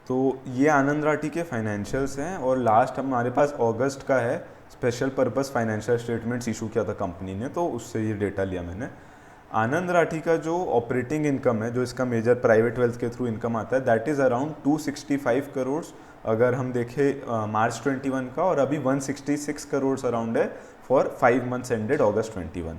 तो ये आनंद राठी के फाइनेंशियल्स हैं और लास्ट हमारे पास अगस्त का है, special purpose financial statements issue किया था कंपनी ने, तो उससे ये डेटा लिया मैंने। आनंद राठी का जो ऑपरेटिंग इनकम है, जो इसका मेजर प्राइवेट वेल्थ के थ्रू इनकम आता है, दैट इज़ अराउंड 265 करोड़ अगर हम देखें मार्च 21 का, और अभी 166 करोड़ अराउंड है फॉर 5 मंथ्स एंडेड अगस्त 21।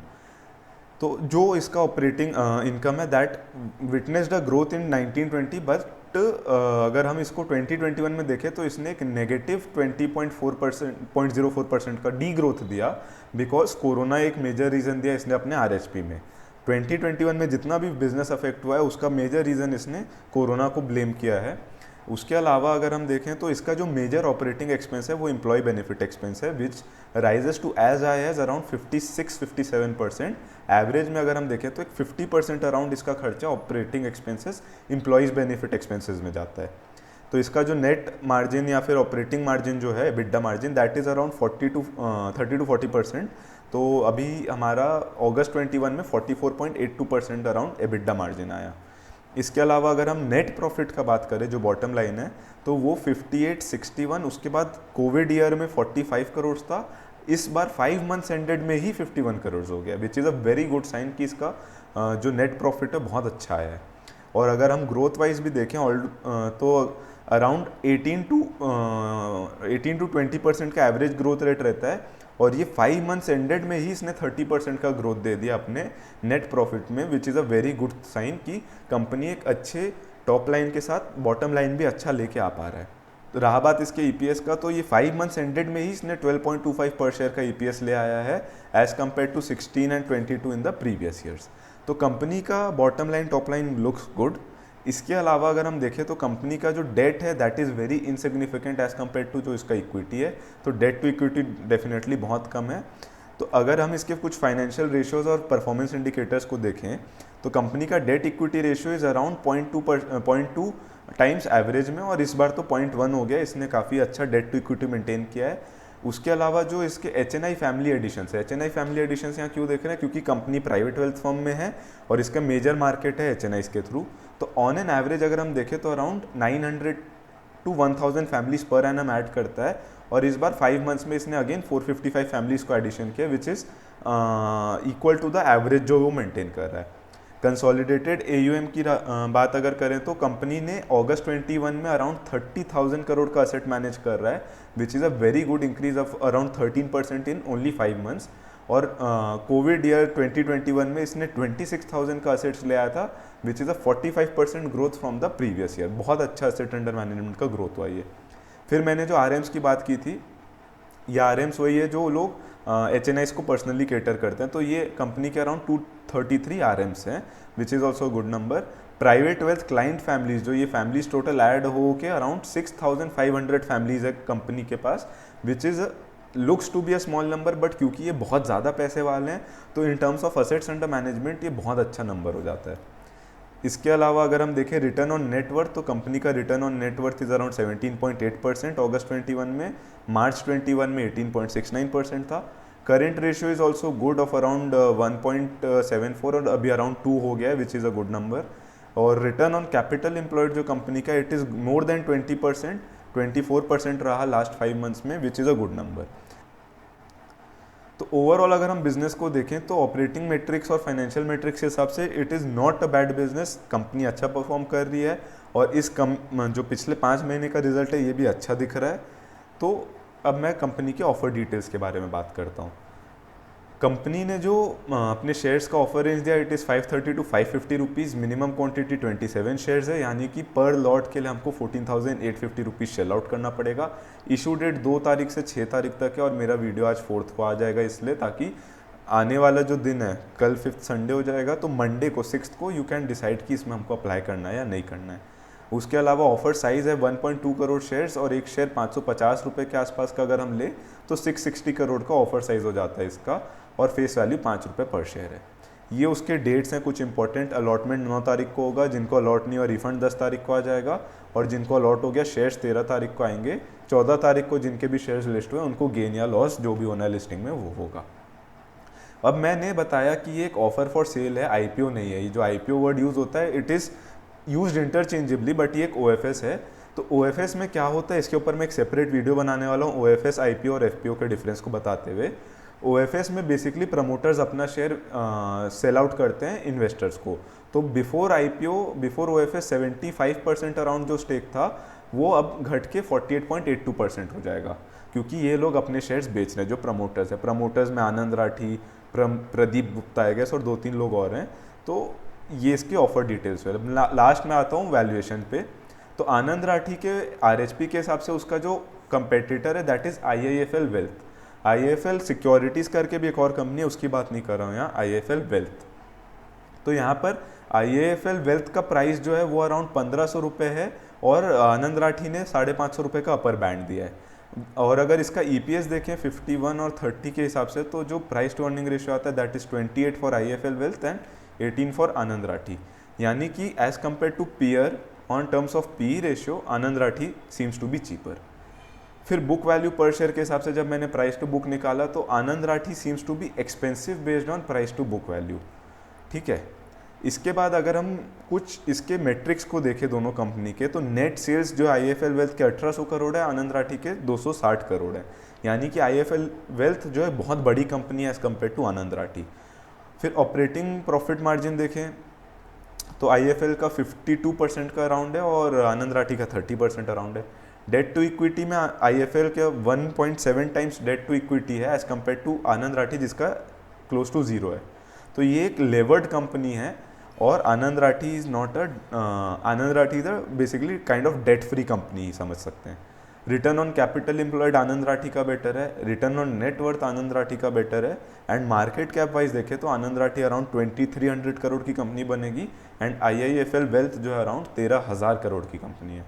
तो जो इसका ऑपरेटिंग इनकम है that witnessed a growth in 1920, but अगर हम इसको 2021 में देखें तो इसने एक नेगेटिव 20.04% का डी ग्रोथ दिया, बिकॉज कोरोना एक मेजर रीज़न दिया इसने अपने आरएचपी में। 2021 में जितना भी बिजनेस अफेक्ट हुआ है उसका मेजर रीज़न इसने कोरोना को ब्लेम किया है। उसके अलावा अगर हम देखें तो इसका जो मेजर ऑपरेटिंग एक्सपेंस है वो एम्प्लॉय बेनिफिट एक्सपेंस है, which rises to as high as around 56-57%। Average में अगर हम देखें तो एक 50% अराउंड इसका खर्चा operating expenses employees benefit expenses में जाता है। तो इसका जो नेट मार्जिन या फिर ऑपरेटिंग मार्जिन जो है, EBITDA margin, that is around 30-40%। तो अभी हमारा अगस्त 21 में 44.82% अराउंड EBITDA मार्जिन आया। इसके अलावा अगर हम नेट प्रॉफिट का बात करें, जो बॉटम लाइन है, तो वो 58-61, उसके बाद कोविड ईयर में 45 करोड़ था, इस बार 5 मंथ्स एंडेड में ही 51 करोड़ हो गया, which is a very good sign कि इसका जो नेट प्रॉफिट है बहुत अच्छा है। और अगर हम ग्रोथ वाइज भी देखें तो अराउंड 18-20% का एवरेज ग्रोथ रेट रहता है, और ये 5 मंथ्स एंडेड में ही इसने 30% का ग्रोथ दे दिया अपने नेट प्रॉफिट में, which is a very good sign कि कंपनी एक अच्छे टॉप लाइन के साथ बॉटम लाइन भी अच्छा लेके आ पा रहा है। तो रहा बात इसके ईपीएस का, तो ये 5 मंथ्स एंडेड में ही इसने 12.25 पर शेयर का ईपीएस ले आया है, as compare to 16 and 22 in the previous years. तो कंपनी का bottom line top line looks good. इसके अलावा अगर हम देखें तो कंपनी का जो डेट है that is very insignificant as compare to जो इसका इक्विटी है, तो डेट टू इक्विटी डेफिनेटली बहुत कम है। तो अगर हम इसके कुछ फाइनेंशियल रेशियोज और परफॉर्मेंस इंडिकेटर्स को देखें तो कंपनी का debt equity ratio is around 0.2 times average में, और इस बार तो 0.1 हो गया, इसने काफ़ी अच्छा डेट टू इक्विटी मेंटेन किया है। उसके अलावा जो इसके HNI फैमिली एडिशंस है, HNI फैमिली एडिशंस यहाँ क्यों देख रहे हैं, क्योंकि कंपनी प्राइवेट वेल्थ फर्म में है और इसका मेजर मार्केट है HNIs के थ्रू। तो ऑन एन एवरेज अगर हम देखें तो around 900 to 1000 families per annum add करता है, और इस बार 5 मंथ्स में इसने अगेन 455 फैमिलीज को एडिशन किया, which is equal to the average जो वो मेंटेन कर रहा है। कंसोलिडेटेड AUM की बात अगर करें तो कंपनी ने अगस्त 21 में अराउंड 30,000 करोड़ का असेट मैनेज कर रहा है, विच is a very good increase of around 13% in only 5 months. और कोविड ईयर 2021 में इसने 26,000 का असेट्स ले आया था, विच is a 45% growth from the previous year. बहुत अच्छा असेट अंडर मैनेजमेंट का ग्रोथ हुआ ये। फिर मैंने जो RMs की बात की थी, ये RMs वही है जो लोग HNIs को पर्सनली केटर करते हैं, तो ये कंपनी के अराउंड 233 RMs हैं, which is also good number. Private wealth client families, जो ये फैमिलीज टोटल ऐड हो के अराउंड 6,500 फैमिलीज है कंपनी के पास, which is looks to be a small number, but क्योंकि ये बहुत ज़्यादा पैसे वाले हैं तो in terms of assets under management ये बहुत अच्छा नंबर हो जाता है। इसके अलावा अगर हम देखें रिटर्न ऑन नेटवर्थ, तो कंपनी का return on net worth is around 17.8% अगस्त 21 में, मार्च 21 में 18.69% था। Current ratio is also good of around 1.74, और अभी अराउंड 2 हो गया है, विच इज़ अ गुड नंबर। और रिटर्न ऑन कैपिटल एम्प्लॉयड जो कंपनी का, इट इज़ मोर देन 20%, 24% रहा लास्ट 5 मंथ्स में, which is a good number. तो ओवरऑल अगर हम बिजनेस को देखें तो ऑपरेटिंग मेट्रिक्स और फाइनेंशियल मेट्रिक्स के हिसाब से it is not a bad business, company अच्छा परफॉर्म कर रही है, और जो पिछले 5 महीने का रिजल्ट है ये भी अच्छा दिख रहा है। तो अब मैं कंपनी के ऑफर डिटेल्स के बारे में बात करता हूँ। कंपनी ने जो अपने शेयर्स का ऑफर रेंज दिया, it is 530 to 550 rupees, minimum quantity 27 shares है, यानी कि पर लॉट के लिए हमको 14,850 रुपीज़ शेल आउट करना पड़ेगा। इशू डेट 2 तारीख से 6 तारीख तक है, और मेरा वीडियो आज 4th को आ जाएगा, इसलिए ताकि आने वाला जो दिन है, कल 5th संडे हो जाएगा, तो मंडे को 6th को यू कैन डिसाइड कि इसमें हमको अप्लाई करना है या नहीं करना है। उसके अलावा ऑफर साइज़ है 1.2 करोड़ शेयर्स, और एक शेयर 550 रुपये के आसपास का अगर हम ले तो 660 करोड़ का ऑफर साइज़ हो जाता है इसका, और फेस वैल्यू 5 रुपये पर शेयर है। ये उसके डेट्स हैं कुछ इंपॉर्टेंट। अलॉटमेंट 9 तारीख को होगा, जिनको अलॉट नहीं हुआ रिफंड 10 तारीख को आ जाएगा, और जिनको अलॉट हो गया शेयर्स 13 तारीख को आएंगे। 14 तारीख को जिनके भी शेयर्स लिस्ट हुए उनको गेन या लॉस जो भी होना है लिस्टिंग में वो होगा। अब मैंने बताया कि ये एक ऑफर फॉर सेल है, IPO नहीं है। ये जो IPO वर्ड यूज़ होता है it is used interchangeably, but ये एक OFS है, तो OFS में क्या होता है, इसके ऊपर मैं एक सेपरेट वीडियो बनाने वाला हूँ, OFS, IPO और FPO के डिफरेंस को बताते हुए। OFS में बेसिकली प्रमोटर्स अपना शेयर सेल आउट करते हैं इन्वेस्टर्स को। तो before IPO, before OFS 75% around जो स्टेक था वो अब घट के 48.82% हो जाएगा, क्योंकि ये लोग अपने शेयर्स बेच रहे हैं जो प्रमोटर्स है। प्रमोटर्स में आनंद राठी, प्रदीप गुप्ता आई गेस और 2-3 लोग और हैं। तो ये इसके ऑफर डिटेल्स है। लास्ट में आता हूँ वैल्यूएशन पे। तो आनंद राठी के RHP के हिसाब से उसका जो कंपेटिटर है that is IIFL wealth. IIFL securities करके भी एक और कंपनी है, उसकी बात नहीं कर रहा हूँ यहाँ, IIFL वेल्थ। तो यहाँ पर IIFL वेल्थ का प्राइस जो है वो अराउंड 1500 रुपये है और आनंद राठी ने 550 रुपये का अपर बैंड दिया है। और अगर इसका EPS देखें 51 और 30 के हिसाब से, तो जो प्राइस टू अर्निंग रेशियो आता है that is 28 for IIFL wealth and 18 for Anand Rathi. यानी कि as compare to peer on terms of PE ratio Anand Rathi seems to be cheaper. फिर बुक वैल्यू पर शेयर के हिसाब से जब मैंने प्राइस टू बुक निकाला तो Anand Rathi seems to be expensive based on price to book value. ठीक है, इसके बाद अगर हम कुछ इसके मेट्रिक्स को देखें दोनों कंपनी के, तो नेट सेल्स जो IIFL वेल्थ के 1800 करोड़ है, आनंद राठी के 260 करोड़ है। यानी कि IIFL वेल्थ जो है बहुत बड़ी कंपनी है एज कम्पेयर टू आनंद राठी। फिर ऑपरेटिंग प्रॉफिट मार्जिन देखें तो IIFL का 52% का अराउंड है और आनंद राठी का 30% अराउंड है। डेट टू इक्विटी में IIFL का 1.7 टाइम्स डेट टू इक्विटी है एज कम्पेयर टू आनंद राठी जिसका क्लोज टू 0 है। तो ये एक लेवर्ड कंपनी है और Anand Rathi is not Anand Rathi is basically kind of debt free company समझ सकते हैं। Return on capital employed Anand Rathi का बेटर है, return on net worth Anand Rathi का बेटर है, एंड मार्केट कैप वाइज देखें तो आनंद राठी अराउंड 2300 करोड़ की कंपनी बनेगी एंड IIFL वेल्थ जो है अराउंड 13,000 करोड़ की कंपनी है।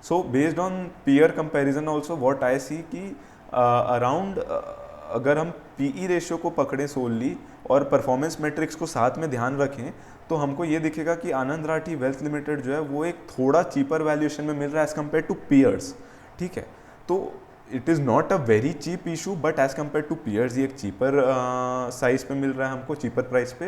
So based on peer comparison also what I see कि अराउंड अगर हम PE रेशियो को पकड़ें सोलली और परफॉर्मेंस मैट्रिक्स को साथ में ध्यान रखें तो हमको ये दिखेगा कि आनंद राठी वेल्थ लिमिटेड जो है वो एक थोड़ा चीपर वैल्यूएशन में मिल रहा है एज कम्पेयर टू पीयर्स। ठीक है, तो it is not a very cheap issue but as compare to peers ये एक चीपर साइज पे मिल रहा है हमको, चीपर प्राइस पे,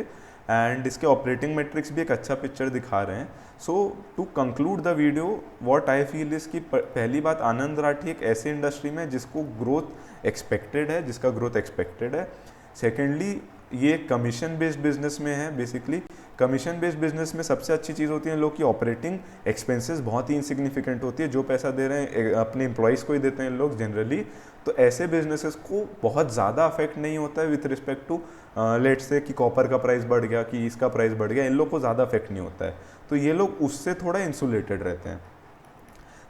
एंड इसके ऑपरेटिंग मैट्रिक्स भी एक अच्छा पिक्चर दिखा रहे हैं। So to conclude the video what I feel is कि पहली बात, आनंद राठी एक ऐसी इंडस्ट्री में जिसको ग्रोथ एक्सपेक्टेड है, जिसका ग्रोथ एक्सपेक्टेड है। सेकेंडली, ये कमीशन बेस्ड बिजनेस में है। बेसिकली कमीशन बेस्ड बिजनेस में सबसे अच्छी चीज़ होती है लोग की ऑपरेटिंग एक्सपेंसेस बहुत ही इनसिग्निफिकेंट होती है, जो पैसा दे रहे हैं अपने एम्प्लॉयज़ को ही देते हैं लोग जनरली। तो ऐसे बिजनेसेस को बहुत ज़्यादा अफेक्ट नहीं होता है with respect to let's say कि कॉपर का प्राइस बढ़ गया, कि इसका प्राइस बढ़ गया, इन लोग को ज़्यादा अफेक्ट नहीं होता है। तो ये लोग उससे थोड़ा इंसुलेटेड रहते हैं।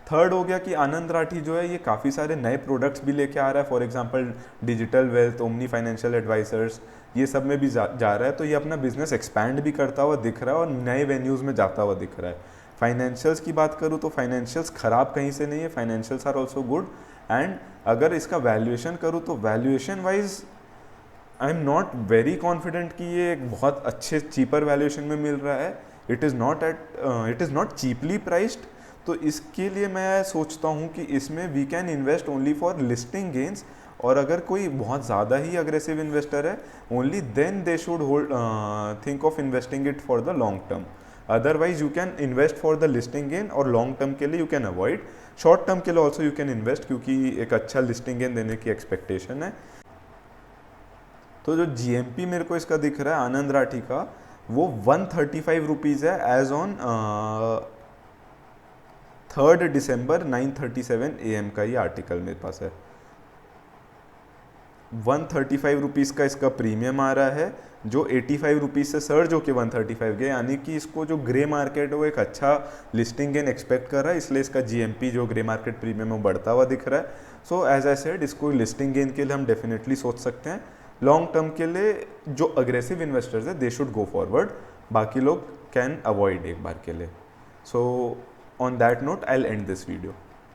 थर्ड हो गया कि आनंद राठी जो है ये काफ़ी सारे नए प्रोडक्ट्स भी लेके आ रहा है, for example digital wealth, omni financial advisers, ये सब में भी जा रहा है। तो ये अपना बिजनेस एक्सपैंड भी करता हुआ दिख रहा है और नए वेन्यूज़ में जाता हुआ दिख रहा है। फाइनेंशियल्स की बात करूँ तो फाइनेंशियल्स ख़राब कहीं से नहीं है, financials are also good. And अगर इसका वैल्यूएशन करूँ तो valuation wise I am not very confident कि ये एक बहुत अच्छे चीपर वैल्यूएशन में मिल रहा है। It is not cheaply priced. तो इसके लिए मैं सोचता हूँ कि इसमें we can invest only for listing gains, और अगर कोई बहुत ज़्यादा ही अग्रेसिव इन्वेस्टर है only then they should hold think of investing it for the long term. Otherwise you can invest for the listing gain और लॉन्ग टर्म के लिए you can avoid. Short term के लिए ऑल्सो यू कैन इन्वेस्ट क्योंकि एक अच्छा listing gain देने की एक्सपेक्टेशन है। तो जो GMP मेरे को इसका दिख रहा है आनंद राठी का वो 135 रुपीज़ है एज ऑन 3 दिसंबर 9:37 AM का ये आर्टिकल मेरे पास है। 135 रुपीज़ का इसका प्रीमियम आ रहा है जो 85 रुपीज़ से सर्ज होके 135 गए, यानी कि इसको जो ग्रे मार्केट है वो एक अच्छा लिस्टिंग गेन एक्सपेक्ट कर रहा है, इसलिए इसका GMP जो ग्रे मार्केट प्रीमियम है बढ़ता हुआ दिख रहा है। सो एज आई सेड इसको लिस्टिंग गेन के लिए हम डेफिनेटली सोच सकते हैं। लॉन्ग टर्म के लिए जो अग्रेसिव इन्वेस्टर्स है दे शुड गो फॉरवर्ड, बाकी लोग कैन अवॉइड एक बार के लिए। So on that note I will and this video.